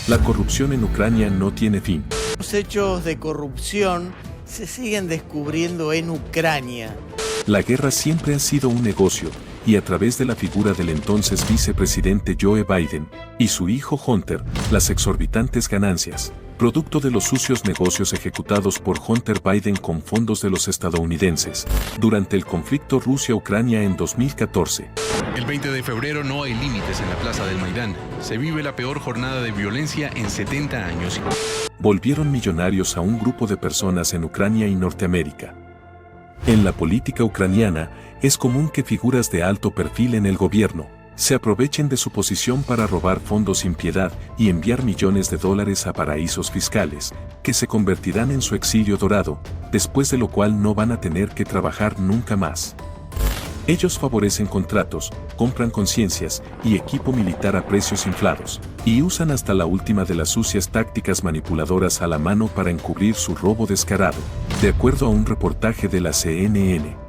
La corrupción en Ucrania no tiene fin. Los hechos de corrupción se siguen descubriendo en Ucrania. La guerra siempre ha sido un negocio, y a través de la figura del entonces vicepresidente Joe Biden y su hijo Hunter, las exorbitantes ganancias, producto de los sucios negocios ejecutados por Hunter Biden con fondos de los estadounidenses, durante el conflicto Rusia-Ucrania en 2014. El 20 de febrero no hay límites en la plaza del Maidán. Se vive la peor jornada de violencia en 70 años. Volvieron millonarios a un grupo de personas en Ucrania y Norteamérica. En la política ucraniana, es común que figuras de alto perfil en el gobierno se aprovechen de su posición para robar fondos sin piedad y enviar millones de dólares a paraísos fiscales, que se convertirán en su exilio dorado, después de lo cual no van a tener que trabajar nunca más. Ellos favorecen contratos, compran conciencias y equipo militar a precios inflados, y usan hasta la última de las sucias tácticas manipuladoras a la mano para encubrir su robo descarado, de acuerdo a un reportaje de la CNN.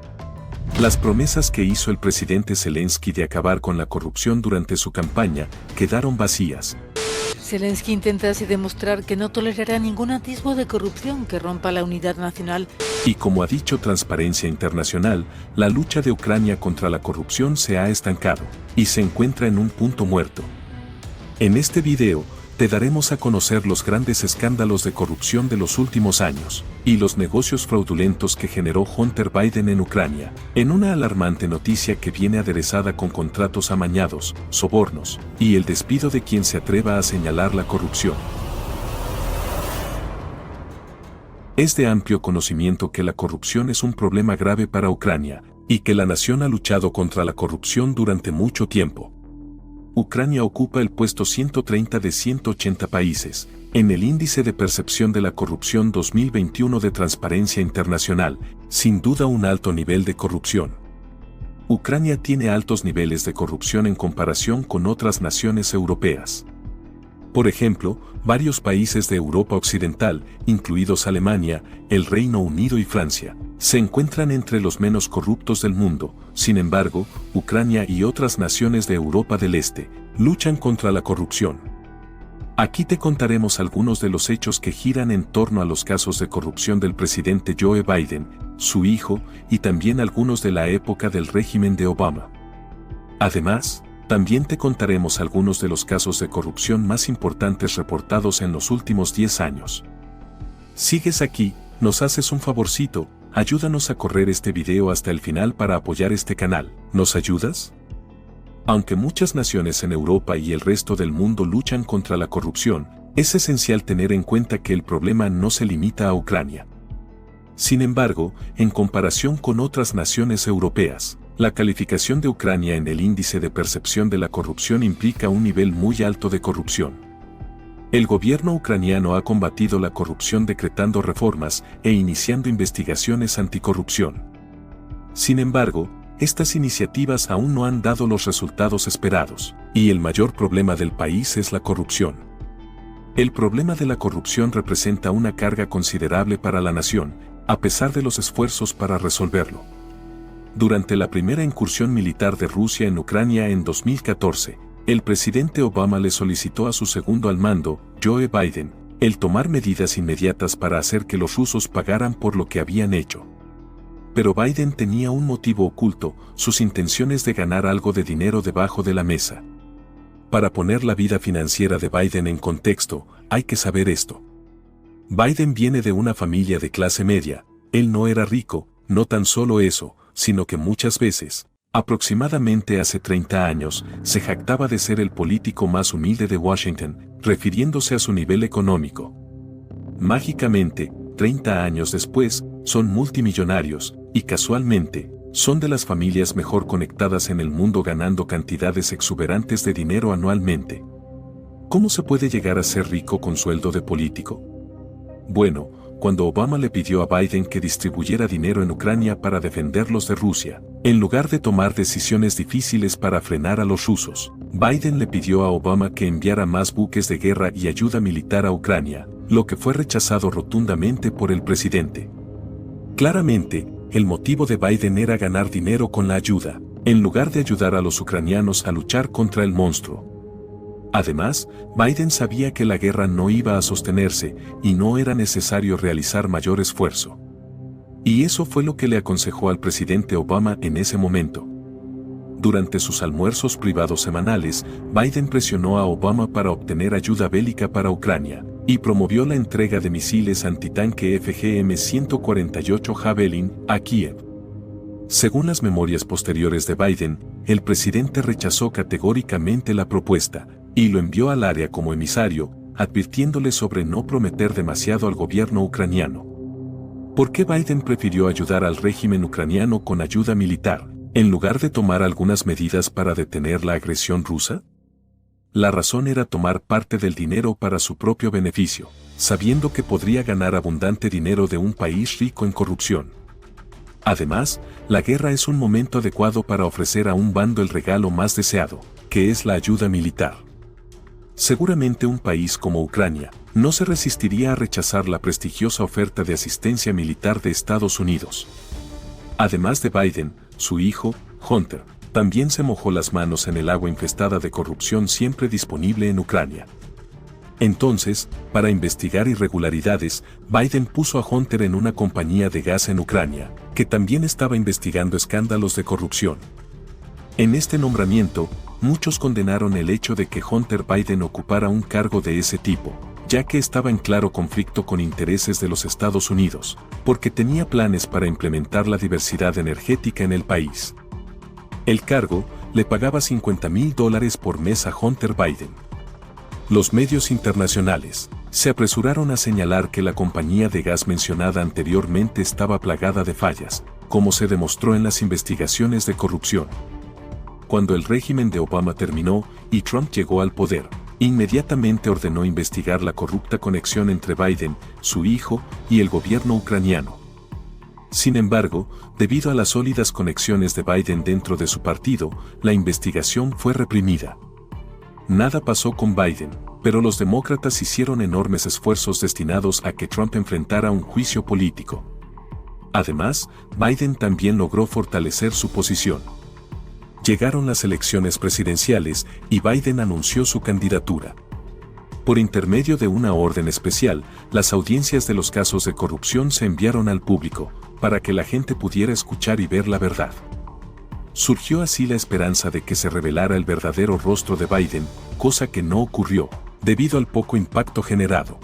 Las promesas que hizo el presidente Zelensky de acabar con la corrupción durante su campaña quedaron vacías. Zelensky intenta así demostrar que no tolerará ningún atisbo de corrupción que rompa la unidad nacional. Y como ha dicho Transparencia Internacional, la lucha de Ucrania contra la corrupción se ha estancado y se encuentra en un punto muerto. En este video, te daremos a conocer los grandes escándalos de corrupción de los últimos años y los negocios fraudulentos que generó Hunter Biden en Ucrania, en una alarmante noticia que viene aderezada con contratos amañados, sobornos y el despido de quien se atreva a señalar la corrupción. Es de amplio conocimiento que la corrupción es un problema grave para Ucrania y que la nación ha luchado contra la corrupción durante mucho tiempo. Ucrania ocupa el puesto 130 de 180 países, en el Índice de Percepción de la Corrupción 2021 de Transparencia Internacional, sin duda un alto nivel de corrupción. Ucrania tiene altos niveles de corrupción en comparación con otras naciones europeas. Por ejemplo, varios países de Europa Occidental, incluidos Alemania, el Reino Unido y Francia, se encuentran entre los menos corruptos del mundo. Sin embargo, Ucrania y otras naciones de Europa del Este luchan contra la corrupción. Aquí te contaremos algunos de los hechos que giran en torno a los casos de corrupción del presidente Joe Biden, su hijo y también algunos de la época del régimen de Obama. Además, también te contaremos algunos de los casos de corrupción más importantes reportados en los últimos 10 años. ¿Sigues aquí? ¿Nos haces un favorcito? Ayúdanos a correr este video hasta el final para apoyar este canal. ¿Nos ayudas? Aunque muchas naciones en Europa y el resto del mundo luchan contra la corrupción, es esencial tener en cuenta que el problema no se limita a Ucrania. Sin embargo, en comparación con otras naciones europeas, la calificación de Ucrania en el Índice de Percepción de la Corrupción implica un nivel muy alto de corrupción. El gobierno ucraniano ha combatido la corrupción decretando reformas e iniciando investigaciones anticorrupción. Sin embargo, estas iniciativas aún no han dado los resultados esperados, y el mayor problema del país es la corrupción. El problema de la corrupción representa una carga considerable para la nación, a pesar de los esfuerzos para resolverlo. Durante la primera incursión militar de Rusia en Ucrania en 2014, el presidente Obama le solicitó a su segundo al mando, Joe Biden, el tomar medidas inmediatas para hacer que los rusos pagaran por lo que habían hecho. Pero Biden tenía un motivo oculto, sus intenciones de ganar algo de dinero debajo de la mesa. Para poner la vida financiera de Biden en contexto, hay que saber esto. Biden viene de una familia de clase media, él no era rico, no tan solo eso, sino que muchas veces, aproximadamente hace 30 años, se jactaba de ser el político más humilde de Washington, refiriéndose a su nivel económico. Mágicamente, 30 años después, son multimillonarios, y casualmente, son de las familias mejor conectadas en el mundo ganando cantidades exuberantes de dinero anualmente. ¿Cómo se puede llegar a ser rico con sueldo de político? Bueno, cuando Obama le pidió a Biden que distribuyera dinero en Ucrania para defenderlos de Rusia, en lugar de tomar decisiones difíciles para frenar a los rusos, Biden le pidió a Obama que enviara más buques de guerra y ayuda militar a Ucrania, lo que fue rechazado rotundamente por el presidente. Claramente, el motivo de Biden era ganar dinero con la ayuda, en lugar de ayudar a los ucranianos a luchar contra el monstruo. Además, Biden sabía que la guerra no iba a sostenerse y no era necesario realizar mayor esfuerzo. Y eso fue lo que le aconsejó al presidente Obama en ese momento. Durante sus almuerzos privados semanales, Biden presionó a Obama para obtener ayuda bélica para Ucrania y promovió la entrega de misiles antitanque FGM-148 Javelin a Kiev. Según las memorias posteriores de Biden, el presidente rechazó categóricamente la propuesta y lo envió al área como emisario, advirtiéndole sobre no prometer demasiado al gobierno ucraniano. ¿Por qué Biden prefirió ayudar al régimen ucraniano con ayuda militar, en lugar de tomar algunas medidas para detener la agresión rusa? La razón era tomar parte del dinero para su propio beneficio, sabiendo que podría ganar abundante dinero de un país rico en corrupción. Además, la guerra es un momento adecuado para ofrecer a un bando el regalo más deseado, que es la ayuda militar. Seguramente un país como Ucrania no se resistiría a rechazar la prestigiosa oferta de asistencia militar de Estados Unidos. Además de Biden, su hijo, Hunter, también se mojó las manos en el agua infestada de corrupción siempre disponible en Ucrania. Entonces, para investigar irregularidades, Biden puso a Hunter en una compañía de gas en Ucrania, que también estaba investigando escándalos de corrupción. En este nombramiento, muchos condenaron el hecho de que Hunter Biden ocupara un cargo de ese tipo, ya que estaba en claro conflicto con intereses de los Estados Unidos, porque tenía planes para implementar la diversidad energética en el país. El cargo le pagaba $50,000 por mes a Hunter Biden. Los medios internacionales se apresuraron a señalar que la compañía de gas mencionada anteriormente estaba plagada de fallas, como se demostró en las investigaciones de corrupción. Cuando el régimen de Obama terminó y Trump llegó al poder, inmediatamente ordenó investigar la corrupta conexión entre Biden, su hijo, y el gobierno ucraniano. Sin embargo, debido a las sólidas conexiones de Biden dentro de su partido, la investigación fue reprimida. Nada pasó con Biden, pero los demócratas hicieron enormes esfuerzos destinados a que Trump enfrentara un juicio político. Además, Biden también logró fortalecer su posición. Llegaron las elecciones presidenciales y Biden anunció su candidatura. Por intermedio de una orden especial, las audiencias de los casos de corrupción se enviaron al público, para que la gente pudiera escuchar y ver la verdad. Surgió así la esperanza de que se revelara el verdadero rostro de Biden, cosa que no ocurrió, debido al poco impacto generado.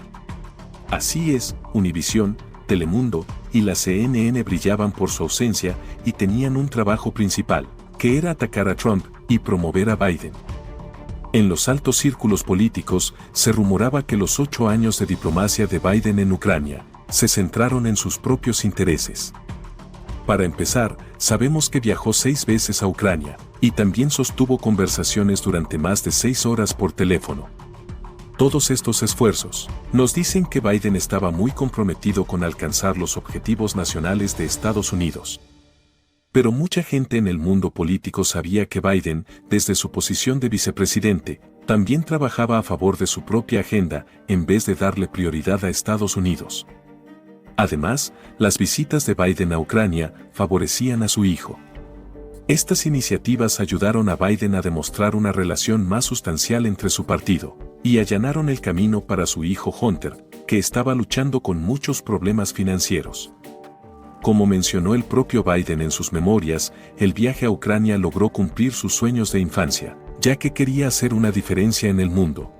Así es, Univisión, Telemundo y la CNN brillaban por su ausencia y tenían un trabajo principal, que era atacar a Trump y promover a Biden. En los altos círculos políticos, se rumoraba que los 8 años de diplomacia de Biden en Ucrania se centraron en sus propios intereses. Para empezar, sabemos que viajó 6 veces a Ucrania, y también sostuvo conversaciones durante más de 6 horas por teléfono. Todos estos esfuerzos nos dicen que Biden estaba muy comprometido con alcanzar los objetivos nacionales de Estados Unidos. Pero mucha gente en el mundo político sabía que Biden, desde su posición de vicepresidente, también trabajaba a favor de su propia agenda en vez de darle prioridad a Estados Unidos. Además, las visitas de Biden a Ucrania favorecían a su hijo. Estas iniciativas ayudaron a Biden a demostrar una relación más sustancial entre su partido, y allanaron el camino para su hijo Hunter, que estaba luchando con muchos problemas financieros. Como mencionó el propio Biden en sus memorias, el viaje a Ucrania logró cumplir sus sueños de infancia, ya que quería hacer una diferencia en el mundo.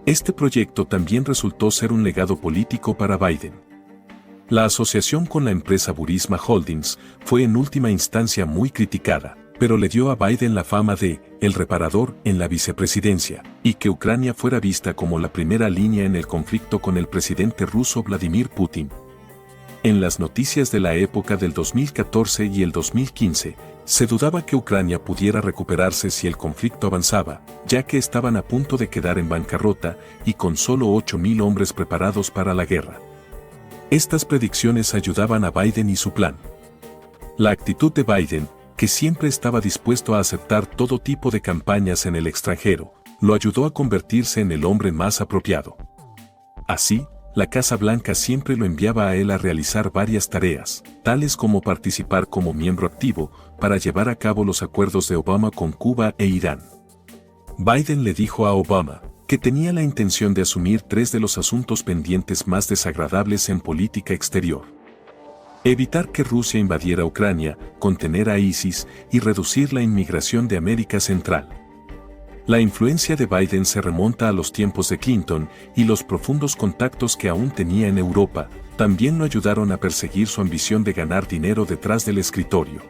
Este proyecto también resultó ser un legado político para Biden. La asociación con la empresa Burisma Holdings fue en última instancia muy criticada, pero le dio a Biden la fama de «el reparador» en la vicepresidencia, y que Ucrania fuera vista como la primera línea en el conflicto con el presidente ruso Vladimir Putin. En las noticias de la época del 2014 y el 2015, se dudaba que Ucrania pudiera recuperarse si el conflicto avanzaba, ya que estaban a punto de quedar en bancarrota y con solo 8,000 hombres preparados para la guerra. Estas predicciones ayudaban a Biden y su plan. La actitud de Biden, que siempre estaba dispuesto a aceptar todo tipo de campañas en el extranjero, lo ayudó a convertirse en el hombre más apropiado. Así, la Casa Blanca siempre lo enviaba a él a realizar varias tareas, tales como participar como miembro activo para llevar a cabo los acuerdos de Obama con Cuba e Irán. Biden le dijo a Obama que tenía la intención de asumir 3 de los asuntos pendientes más desagradables en política exterior: evitar que Rusia invadiera Ucrania, contener a ISIS y reducir la inmigración de América Central. La influencia de Biden se remonta a los tiempos de Clinton y los profundos contactos que aún tenía en Europa también lo ayudaron a perseguir su ambición de ganar dinero detrás del escritorio.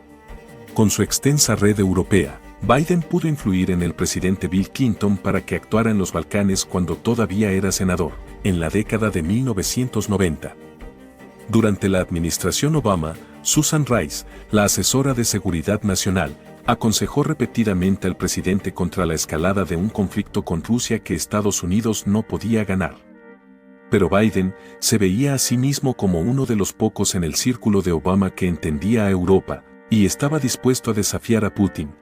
Con su extensa red europea, Biden pudo influir en el presidente Bill Clinton para que actuara en los Balcanes cuando todavía era senador, en la década de 1990. Durante la administración Obama, Susan Rice, la asesora de Seguridad Nacional, aconsejó repetidamente al presidente contra la escalada de un conflicto con Rusia que Estados Unidos no podía ganar. Pero Biden se veía a sí mismo como uno de los pocos en el círculo de Obama que entendía a Europa, y estaba dispuesto a desafiar a Putin.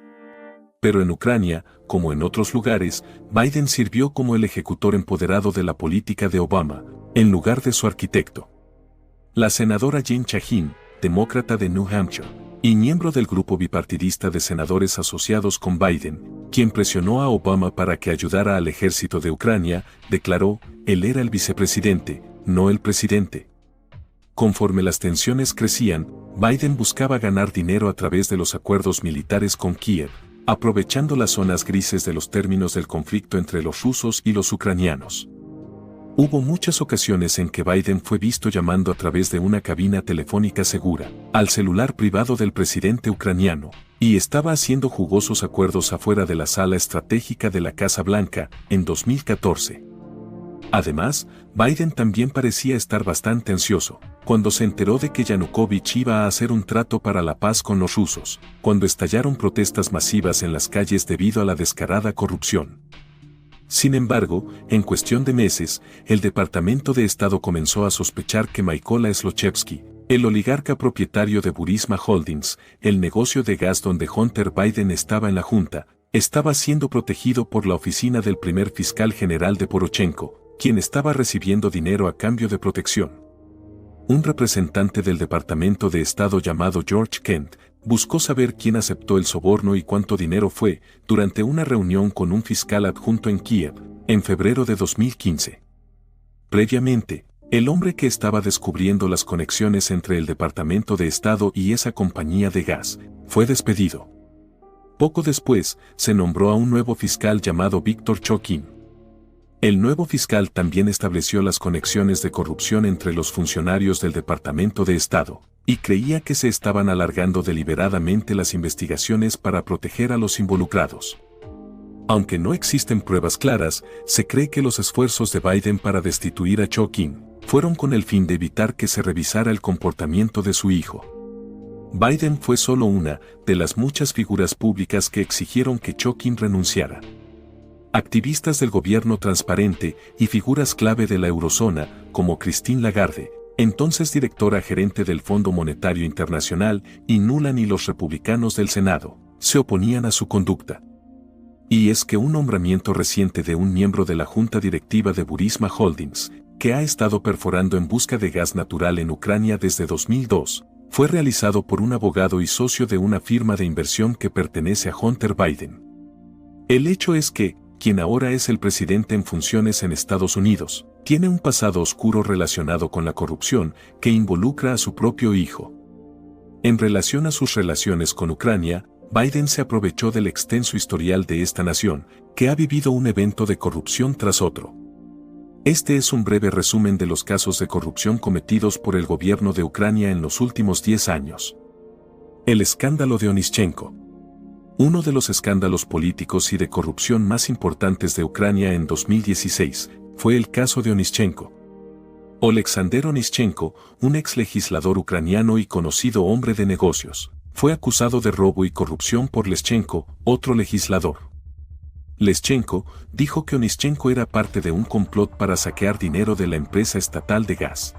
Pero en Ucrania, como en otros lugares, Biden sirvió como el ejecutor empoderado de la política de Obama, en lugar de su arquitecto. La senadora Jen Chahine, demócrata de New Hampshire, y miembro del grupo bipartidista de senadores asociados con Biden, quien presionó a Obama para que ayudara al ejército de Ucrania, declaró: él era el vicepresidente, no el presidente. Conforme las tensiones crecían, Biden buscaba ganar dinero a través de los acuerdos militares con Kiev, aprovechando las zonas grises de los términos del conflicto entre los rusos y los ucranianos. Hubo muchas ocasiones en que Biden fue visto llamando a través de una cabina telefónica segura al celular privado del presidente ucraniano, y estaba haciendo jugosos acuerdos afuera de la sala estratégica de la Casa Blanca en 2014. Además, Biden también parecía estar bastante ansioso cuando se enteró de que Yanukovych iba a hacer un trato para la paz con los rusos, cuando estallaron protestas masivas en las calles debido a la descarada corrupción. Sin embargo, en cuestión de meses, el Departamento de Estado comenzó a sospechar que Mykola Zlochevsky, el oligarca propietario de Burisma Holdings, el negocio de gas donde Hunter Biden estaba en la junta, estaba siendo protegido por la oficina del primer fiscal general de Poroshenko, quien estaba recibiendo dinero a cambio de protección. Un representante del Departamento de Estado llamado George Kent buscó saber quién aceptó el soborno y cuánto dinero fue durante una reunión con un fiscal adjunto en Kiev, en febrero de 2015. Previamente, el hombre que estaba descubriendo las conexiones entre el Departamento de Estado y esa compañía de gas, fue despedido. Poco después, se nombró a un nuevo fiscal llamado Víctor Chokhin. El nuevo fiscal también estableció las conexiones de corrupción entre los funcionarios del Departamento de Estado, y creía que se estaban alargando deliberadamente las investigaciones para proteger a los involucrados. Aunque no existen pruebas claras, se cree que los esfuerzos de Biden para destituir a Chokhin fueron con el fin de evitar que se revisara el comportamiento de su hijo. Biden fue solo una de las muchas figuras públicas que exigieron que Chokhin renunciara. Activistas del gobierno transparente y figuras clave de la eurozona, como Christine Lagarde, entonces directora gerente del Fondo Monetario Internacional, y Nuland y los republicanos del Senado, se oponían a su conducta. Y es que un nombramiento reciente de un miembro de la junta directiva de Burisma Holdings, que ha estado perforando en busca de gas natural en Ucrania desde 2002, fue realizado por un abogado y socio de una firma de inversión que pertenece a Hunter Biden. El hecho es que, quien ahora es el presidente en funciones en Estados Unidos, tiene un pasado oscuro relacionado con la corrupción que involucra a su propio hijo. En relación a sus relaciones con Ucrania, Biden se aprovechó del extenso historial de esta nación, que ha vivido un evento de corrupción tras otro. Este es un breve resumen de los casos de corrupción cometidos por el gobierno de Ucrania en los últimos 10 años. El escándalo de Onischenko. Uno de los escándalos políticos y de corrupción más importantes de Ucrania en 2016 fue el caso de Onischenko. Oleksandr Onischenko, un ex legislador ucraniano y conocido hombre de negocios, fue acusado de robo y corrupción por Leschenko, otro legislador. Leschenko dijo que Onischenko era parte de un complot para saquear dinero de la empresa estatal de gas.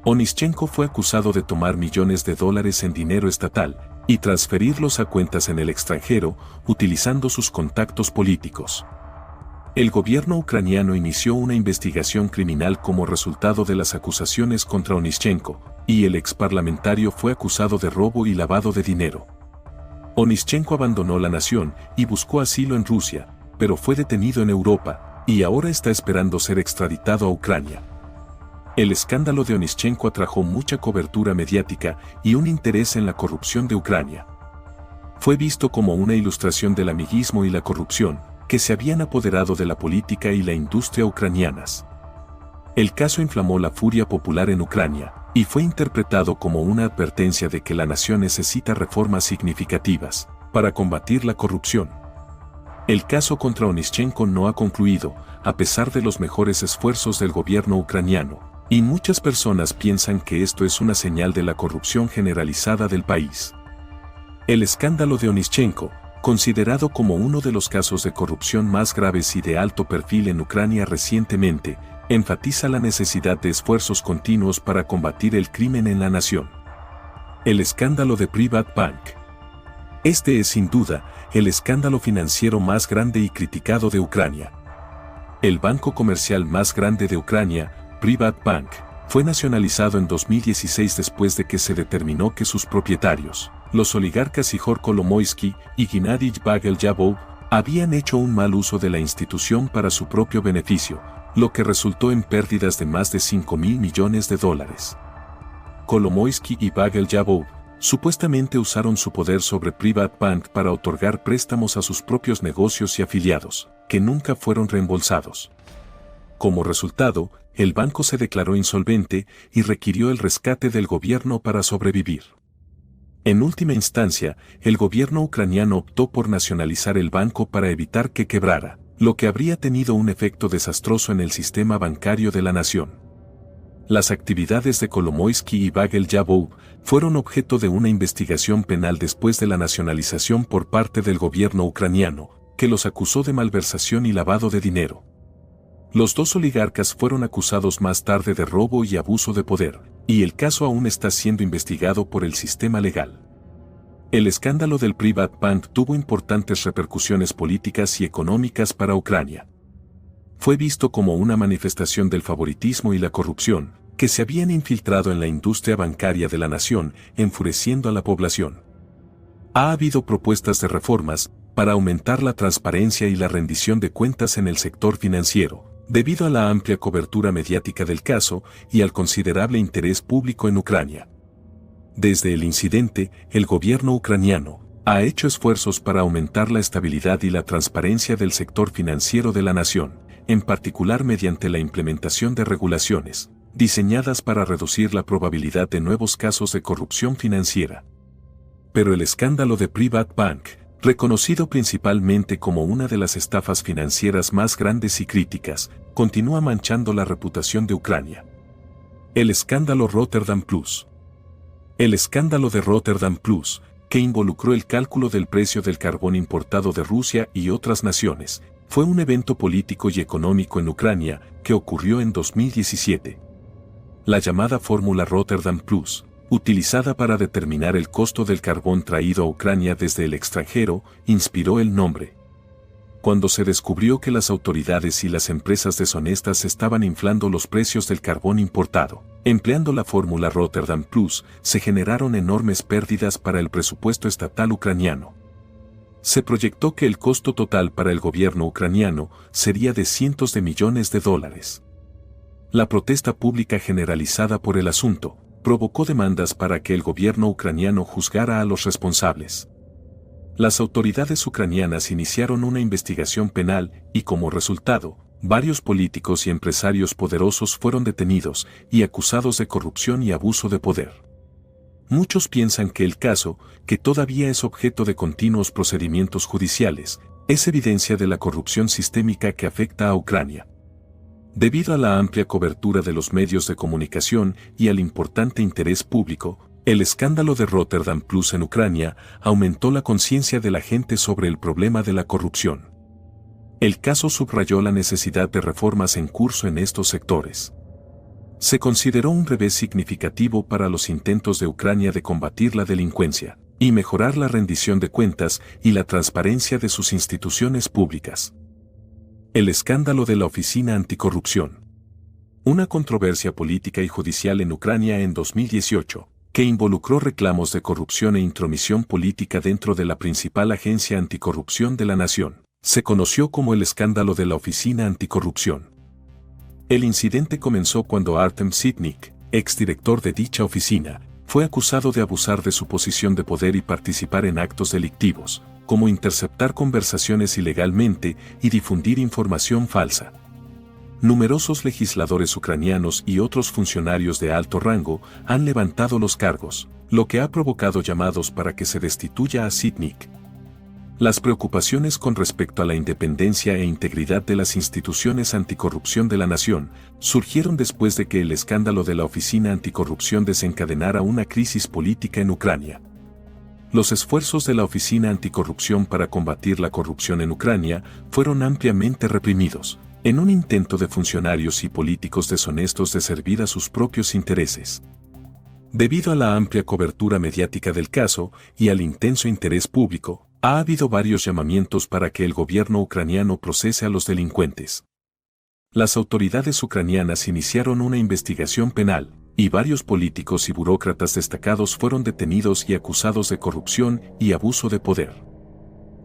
Onischenko fue acusado de tomar millones de dólares en dinero estatal y transferirlos a cuentas en el extranjero utilizando sus contactos políticos. El gobierno ucraniano inició una investigación criminal como resultado de las acusaciones contra Onischenko, y el exparlamentario fue acusado de robo y lavado de dinero. Onischenko abandonó la nación y buscó asilo en Rusia, pero fue detenido en Europa y ahora está esperando ser extraditado a Ucrania. El escándalo de Onischenko atrajo mucha cobertura mediática y un interés en la corrupción de Ucrania. Fue visto como una ilustración del amiguismo y la corrupción que se habían apoderado de la política y la industria ucranianas. El caso inflamó la furia popular en Ucrania y fue interpretado como una advertencia de que la nación necesita reformas significativas para combatir la corrupción. El caso contra Onischenko no ha concluido, a pesar de los mejores esfuerzos del gobierno ucraniano, y muchas personas piensan que esto es una señal de la corrupción generalizada del país. El escándalo de Onischenko, considerado como uno de los casos de corrupción más graves y de alto perfil en Ucrania recientemente, enfatiza la necesidad de esfuerzos continuos para combatir el crimen en la nación. El escándalo de PrivatBank. Este es sin duda el escándalo financiero más grande y criticado de Ucrania. El banco comercial más grande de Ucrania, PrivatBank, fue nacionalizado en 2016 después de que se determinó que sus propietarios, los oligarcas Ihor Kolomoisky y Gennady Bageljabov, habían hecho un mal uso de la institución para su propio beneficio, lo que resultó en pérdidas de más de $5.000 millones. Kolomoisky y Bageljabov supuestamente usaron su poder sobre PrivatBank para otorgar préstamos a sus propios negocios y afiliados, que nunca fueron reembolsados. Como resultado, el banco se declaró insolvente y requirió el rescate del gobierno para sobrevivir. En última instancia, el gobierno ucraniano optó por nacionalizar el banco para evitar que quebrara, lo que habría tenido un efecto desastroso en el sistema bancario de la nación. Las actividades de Kolomoisky y Bageljabov fueron objeto de una investigación penal después de la nacionalización por parte del gobierno ucraniano, que los acusó de malversación y lavado de dinero. Los dos oligarcas fueron acusados más tarde de robo y abuso de poder, y el caso aún está siendo investigado por el sistema legal. El escándalo del PrivatBank tuvo importantes repercusiones políticas y económicas para Ucrania. Fue visto como una manifestación del favoritismo y la corrupción, que se habían infiltrado en la industria bancaria de la nación, enfureciendo a la población. Ha habido propuestas de reformas para aumentar la transparencia y la rendición de cuentas en el sector financiero, debido a la amplia cobertura mediática del caso y al considerable interés público en Ucrania. Desde el incidente, el gobierno ucraniano ha hecho esfuerzos para aumentar la estabilidad y la transparencia del sector financiero de la nación, en particular mediante la implementación de regulaciones diseñadas para reducir la probabilidad de nuevos casos de corrupción financiera. Pero el escándalo de PrivatBank, reconocido principalmente como una de las estafas financieras más grandes y críticas, continúa manchando la reputación de Ucrania. El escándalo Rotterdam Plus. El escándalo de Rotterdam Plus, que involucró el cálculo del precio del carbón importado de Rusia y otras naciones, fue un evento político y económico en Ucrania que ocurrió en 2017. La llamada fórmula Rotterdam Plus, utilizada para determinar el costo del carbón traído a Ucrania desde el extranjero, inspiró el nombre. Cuando se descubrió que las autoridades y las empresas deshonestas estaban inflando los precios del carbón importado, empleando la fórmula Rotterdam Plus, se generaron enormes pérdidas para el presupuesto estatal ucraniano. Se proyectó que el costo total para el gobierno ucraniano sería de cientos de millones de dólares. La protesta pública generalizada por el asunto provocó demandas para que el gobierno ucraniano juzgara a los responsables. Las autoridades ucranianas iniciaron una investigación penal y, como resultado, varios políticos y empresarios poderosos fueron detenidos y acusados de corrupción y abuso de poder. Muchos piensan que el caso, que todavía es objeto de continuos procedimientos judiciales, es evidencia de la corrupción sistémica que afecta a Ucrania. Debido a la amplia cobertura de los medios de comunicación y al importante interés público, el escándalo de Rotterdam Plus en Ucrania aumentó la conciencia de la gente sobre el problema de la corrupción. El caso subrayó la necesidad de reformas en curso en estos sectores. Se consideró un revés significativo para los intentos de Ucrania de combatir la delincuencia y mejorar la rendición de cuentas y la transparencia de sus instituciones públicas. El escándalo de la Oficina Anticorrupción. Una controversia política y judicial en Ucrania en 2018, que involucró reclamos de corrupción e intromisión política dentro de la principal agencia anticorrupción de la nación, Se conoció como el escándalo de la Oficina Anticorrupción. El incidente comenzó cuando Artem Sitnik, exdirector de dicha oficina, fue acusado de abusar de su posición de poder y participar en actos delictivos, como interceptar conversaciones ilegalmente y difundir información falsa. Numerosos legisladores ucranianos y otros funcionarios de alto rango han levantado los cargos, lo que ha provocado llamados para que se destituya a Sitnik. Las preocupaciones con respecto a la independencia e integridad de las instituciones anticorrupción de la nación surgieron después de que el escándalo de la Oficina Anticorrupción desencadenara una crisis política en Ucrania. Los esfuerzos de la Oficina Anticorrupción para combatir la corrupción en Ucrania fueron ampliamente reprimidos, en un intento de funcionarios y políticos deshonestos de servir a sus propios intereses. Debido a la amplia cobertura mediática del caso y al intenso interés público, ha habido varios llamamientos para que el gobierno ucraniano procese a los delincuentes. Las autoridades ucranianas iniciaron una investigación penal, y varios políticos y burócratas destacados fueron detenidos y acusados de corrupción y abuso de poder.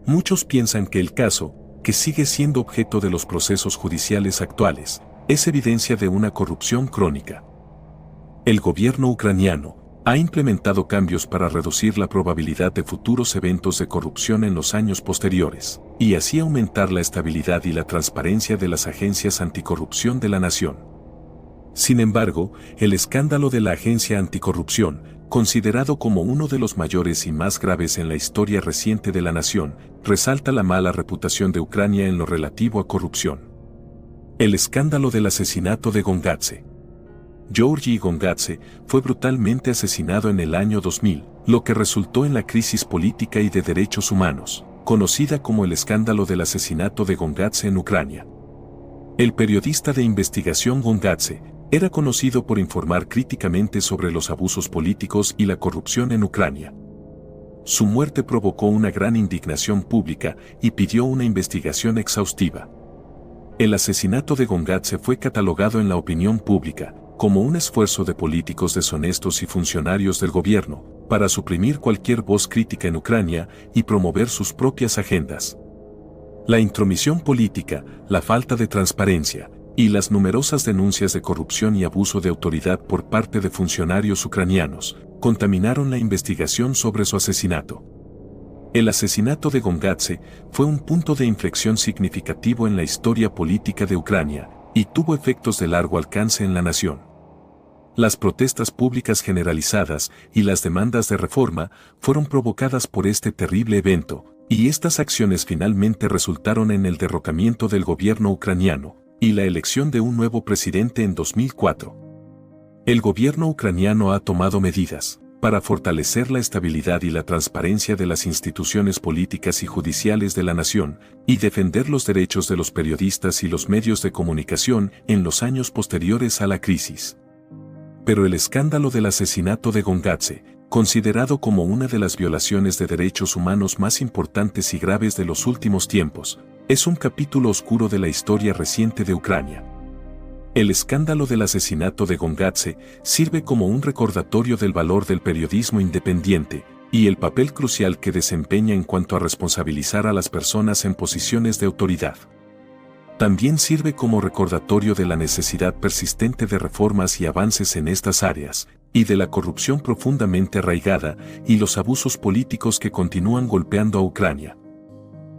Muchos piensan que el caso, que sigue siendo objeto de los procesos judiciales actuales, es evidencia de una corrupción crónica. El gobierno ucraniano ha implementado cambios para reducir la probabilidad de futuros eventos de corrupción en los años posteriores, y así aumentar la estabilidad y la transparencia de las agencias anticorrupción de la nación. Sin embargo, el escándalo de la Agencia Anticorrupción, considerado como uno de los mayores y más graves en la historia reciente de la nación, resalta la mala reputación de Ucrania en lo relativo a corrupción. El escándalo del asesinato de Gongadze. Georgi Gongadze fue brutalmente asesinado en el año 2000, lo que resultó en la crisis política y de derechos humanos, conocida como el escándalo del asesinato de Gongadze en Ucrania. El periodista de investigación Gongadze era conocido por informar críticamente sobre los abusos políticos y la corrupción en Ucrania. Su muerte provocó una gran indignación pública y pidió una investigación exhaustiva. El asesinato de Gongadze fue catalogado en la opinión pública como un esfuerzo de políticos deshonestos y funcionarios del gobierno para suprimir cualquier voz crítica en Ucrania y promover sus propias agendas. La intromisión política, la falta de transparencia y las numerosas denuncias de corrupción y abuso de autoridad por parte de funcionarios ucranianos contaminaron la investigación sobre su asesinato. El asesinato de Gongadze fue un punto de inflexión significativo en la historia política de Ucrania y tuvo efectos de largo alcance en la nación. Las protestas públicas generalizadas y las demandas de reforma fueron provocadas por este terrible evento, y estas acciones finalmente resultaron en el derrocamiento del gobierno ucraniano y la elección de un nuevo presidente en 2004. El gobierno ucraniano ha tomado medidas para fortalecer la estabilidad y la transparencia de las instituciones políticas y judiciales de la nación y defender los derechos de los periodistas y los medios de comunicación en los años posteriores a la crisis. Pero el escándalo del asesinato de Gongadze, considerado como una de las violaciones de derechos humanos más importantes y graves de los últimos tiempos, es un capítulo oscuro de la historia reciente de Ucrania. El escándalo del asesinato de Gongadze sirve como un recordatorio del valor del periodismo independiente y el papel crucial que desempeña en cuanto a responsabilizar a las personas en posiciones de autoridad. También sirve como recordatorio de la necesidad persistente de reformas y avances en estas áreas, y de la corrupción profundamente arraigada y los abusos políticos que continúan golpeando a Ucrania.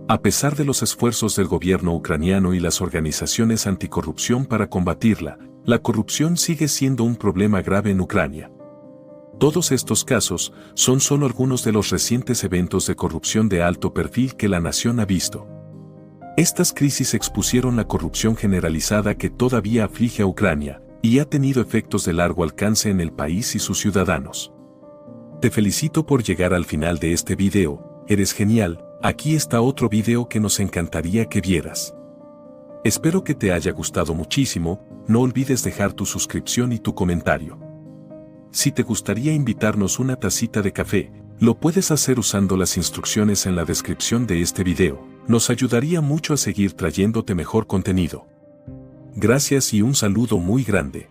A pesar de los esfuerzos del gobierno ucraniano y las organizaciones anticorrupción para combatirla, la corrupción sigue siendo un problema grave en Ucrania. Todos estos casos son solo algunos de los recientes eventos de corrupción de alto perfil que la nación ha visto. Estas crisis expusieron la corrupción generalizada que todavía aflige a Ucrania y ha tenido efectos de largo alcance en el país y sus ciudadanos. Te felicito por llegar al final de este video, eres genial. Aquí está otro video que nos encantaría que vieras. Espero que te haya gustado muchísimo, no olvides dejar tu suscripción y tu comentario. Si te gustaría invitarnos una tacita de café, lo puedes hacer usando las instrucciones en la descripción de este video, nos ayudaría mucho a seguir trayéndote mejor contenido. Gracias y un saludo muy grande.